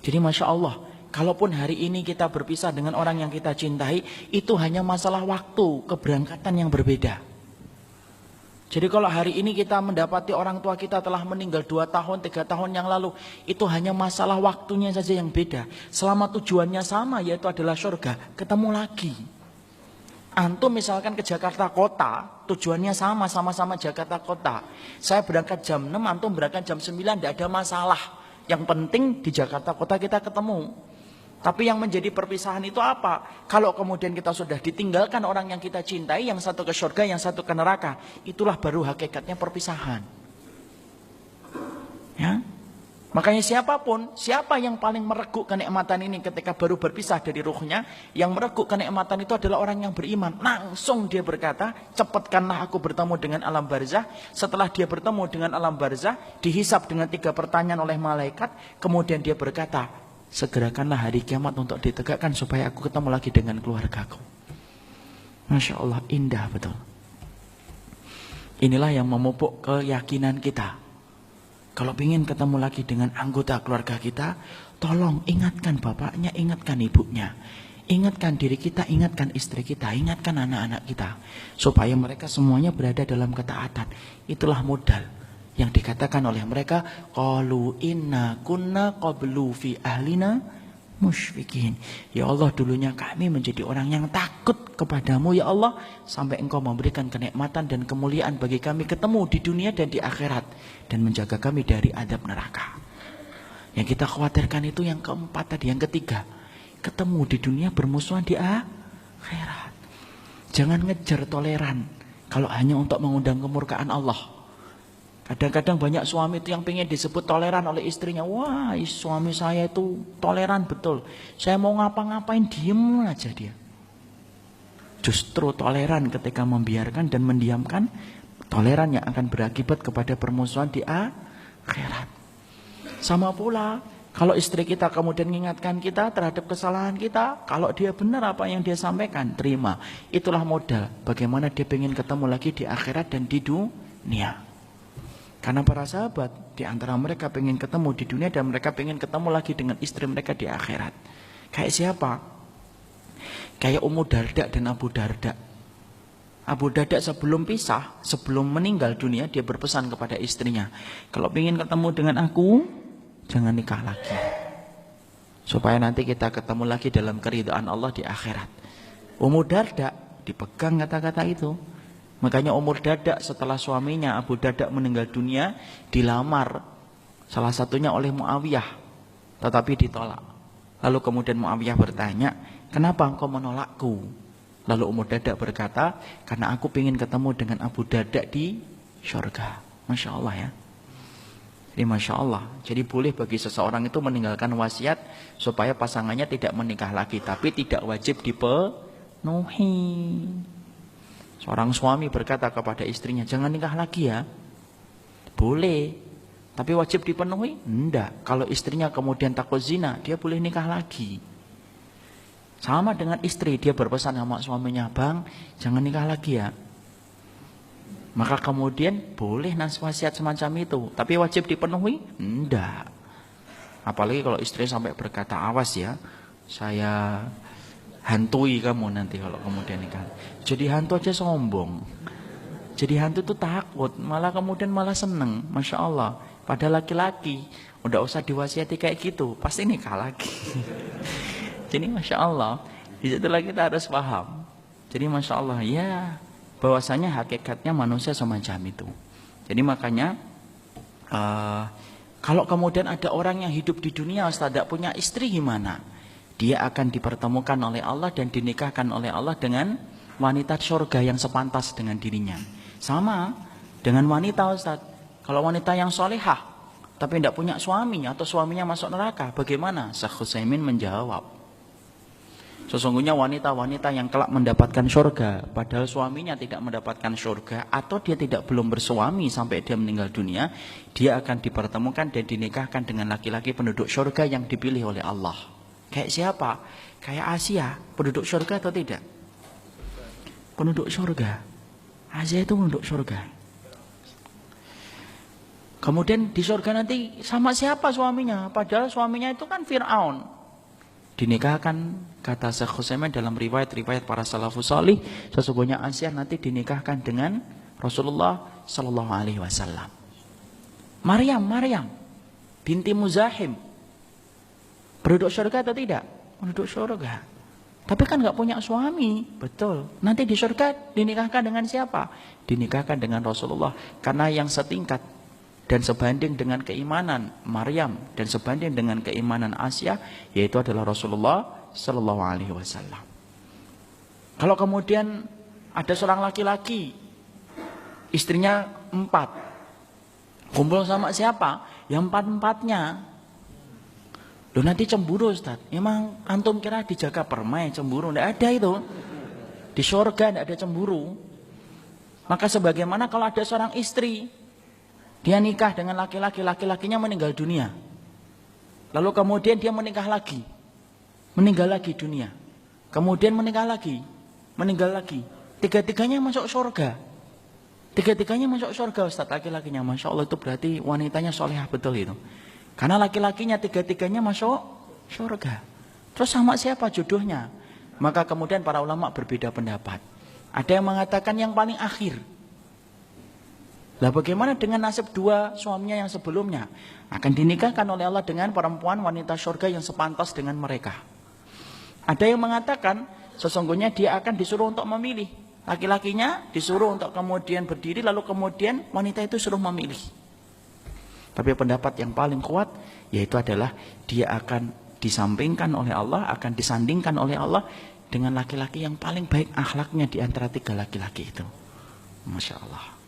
Jadi Masya Allah, kalaupun hari ini kita berpisah dengan orang yang kita cintai, itu hanya masalah waktu, keberangkatan yang berbeda. Jadi kalau hari ini kita mendapati orang tua kita telah meninggal 2 tahun, 3 tahun yang lalu, itu hanya masalah waktunya saja yang beda. Selama tujuannya sama, yaitu adalah surga, ketemu lagi. Antum misalkan ke Jakarta Kota, tujuannya sama-sama Jakarta Kota. Saya berangkat jam 6, antum berangkat jam 9, tidak ada masalah. Yang penting di Jakarta Kota kita ketemu. Tapi yang menjadi perpisahan itu apa? Kalau kemudian kita sudah ditinggalkan orang yang kita cintai, yang satu ke surga, yang satu ke neraka, itulah baru hakikatnya perpisahan. Ya. Makanya siapa yang paling mereguk kenikmatan ini ketika baru berpisah dari ruhnya, yang mereguk kenikmatan itu adalah orang yang beriman. Langsung dia berkata, cepatkanlah aku bertemu dengan alam barzah. Setelah dia bertemu dengan alam barzah, dihisap dengan 3 pertanyaan oleh malaikat, kemudian dia berkata, segerakanlah hari kiamat untuk ditegakkan supaya aku ketemu lagi dengan keluargaku. Masya Allah, indah betul. Inilah yang memupuk keyakinan kita. Kalau ingin ketemu lagi dengan anggota keluarga kita, tolong ingatkan bapaknya, ingatkan ibunya. Ingatkan diri kita, ingatkan istri kita, ingatkan anak-anak kita. Supaya mereka semuanya berada dalam ketaatan. Itulah modal yang dikatakan oleh mereka, qalu inna kunna qablu fi ahlina musyfikin. Ya Allah, dulunya kami menjadi orang yang takut kepadamu ya Allah, sampai engkau memberikan kenikmatan dan kemuliaan bagi kami ketemu di dunia dan di akhirat, dan menjaga kami dari adab neraka. Yang kita khawatirkan itu yang keempat tadi, yang ketiga, ketemu di dunia bermusuhan di akhirat. Jangan ngejar toleran kalau hanya untuk mengundang kemurkaan Allah. Kadang-kadang banyak suami itu yang pengen disebut toleran oleh istrinya. Wah, suami saya itu toleran betul. Saya mau ngapa-ngapain diem aja dia. Justru toleran ketika membiarkan dan mendiamkan, toleran yang akan berakibat kepada permusuhan di akhirat. Sama pula, kalau istri kita kemudian mengingatkan kita terhadap kesalahan kita, kalau dia benar apa yang dia sampaikan, terima. Itulah modal bagaimana dia pengen ketemu lagi di akhirat dan di dunia. Karena para sahabat, di antara mereka pengen ketemu di dunia dan mereka pengen ketemu lagi dengan istri mereka di akhirat. Kayak siapa? Kayak Ummu Darda dan Abu Darda. Abu Darda sebelum pisah, sebelum meninggal dunia, dia berpesan kepada istrinya, kalau pengen ketemu dengan aku, jangan nikah lagi. Supaya nanti kita ketemu lagi dalam keridhaan Allah di akhirat. Ummu Darda dipegang kata-kata itu. Makanya Ummu Darda setelah suaminya Abu Darda meninggal dunia, dilamar salah satunya oleh Muawiyah, tetapi ditolak. Lalu kemudian Muawiyah bertanya, kenapa engkau menolakku? Lalu Ummu Darda berkata, karena aku ingin ketemu dengan Abu Darda di surga. Masya Allah ya. Jadi Masya Allah. Jadi boleh bagi seseorang itu meninggalkan wasiat supaya pasangannya tidak menikah lagi, tapi tidak wajib dipenuhi. Seorang suami berkata kepada istrinya, jangan nikah lagi ya. Boleh, tapi wajib dipenuhi? Enggak. Kalau istrinya kemudian takut zina, dia boleh nikah lagi. Sama dengan istri, dia berpesan sama suaminya, bang, jangan nikah lagi ya. Maka kemudian boleh wasiat semacam itu, tapi wajib dipenuhi? Enggak. Apalagi kalau istri sampai berkata, awas ya, saya hantui kamu nanti kalau kemudian nikah. Jadi hantu aja sombong. Jadi hantu itu takut, malah kemudian malah seneng. Masya Allah. Pada laki-laki, udah usah diwasiati kayak gitu, pasti nikah lagi. Jadi Masya Allah, disitulah kita harus paham. Jadi Masya Allah, ya bahwasanya hakikatnya manusia semacam itu. Jadi makanya kalau kemudian ada orang yang hidup di dunia Ustaz tidak punya istri, gimana? Dia akan dipertemukan oleh Allah dan dinikahkan oleh Allah dengan wanita surga yang sepantas dengan dirinya. Sama dengan wanita Ustaz. Kalau wanita yang solehah tapi tidak punya suami atau suaminya masuk neraka, bagaimana? Syekh Utsaimin menjawab, sesungguhnya wanita-wanita yang kelak mendapatkan surga padahal suaminya tidak mendapatkan surga, atau dia belum bersuami sampai dia meninggal dunia, dia akan dipertemukan dan dinikahkan dengan laki-laki penduduk surga yang dipilih oleh Allah. Kayak siapa? Kayak Asia, penduduk surga atau tidak? Penduduk surga. Asia itu penduduk surga. Kemudian di surga nanti sama siapa suaminya? Padahal suaminya itu kan Fir'aun. Dinikahkan, kata Syekh Utsaimin dalam riwayat-riwayat para salafus salih, sesungguhnya Aisyah nanti dinikahkan dengan Rasulullah Sallallahu Alaihi Wasallam. Maryam binti Muzahim penduduk surga atau tidak? Penduduk surga. Tapi kan nggak punya suami, betul. Nanti di surga dinikahkan dengan siapa? Dinikahkan dengan Rasulullah, karena yang setingkat dan sebanding dengan keimanan Maryam dan sebanding dengan keimanan Aisyah, yaitu adalah Rasulullah Sallallahu Alaihi Wasallam. Kalau kemudian ada seorang laki-laki, istrinya 4, kumpul sama siapa? Yang 4-4-nya. Loh nanti cemburu Ustaz. Emang antum kira dijaga permai cemburu? Tidak ada itu. Di surga tidak ada cemburu. Maka sebagaimana kalau ada seorang istri, dia nikah dengan laki-laki, laki-lakinya meninggal dunia. Lalu kemudian dia menikah lagi. Meninggal lagi dunia. Kemudian meninggal lagi. Meninggal lagi. Tiga-tiganya masuk surga. Tiga-tiganya masuk surga Ustaz, laki-lakinya. Masya Allah, itu berarti wanitanya solehah betul itu. Karena laki-lakinya tiga-tiganya masuk surga. Terus sama siapa jodohnya? Maka kemudian para ulama berbeda pendapat. Ada yang mengatakan yang paling akhir. Lah bagaimana dengan nasib dua suaminya yang sebelumnya? Akan dinikahkan oleh Allah dengan perempuan wanita surga yang sepantas dengan mereka. Ada yang mengatakan sesungguhnya dia akan disuruh untuk memilih. Laki-lakinya disuruh untuk kemudian berdiri, lalu kemudian wanita itu suruh memilih. Tapi pendapat yang paling kuat yaitu adalah dia akan disampingkan oleh Allah, akan disandingkan oleh Allah dengan laki-laki yang paling baik akhlaknya di antara 3 laki-laki itu. Masya Allah.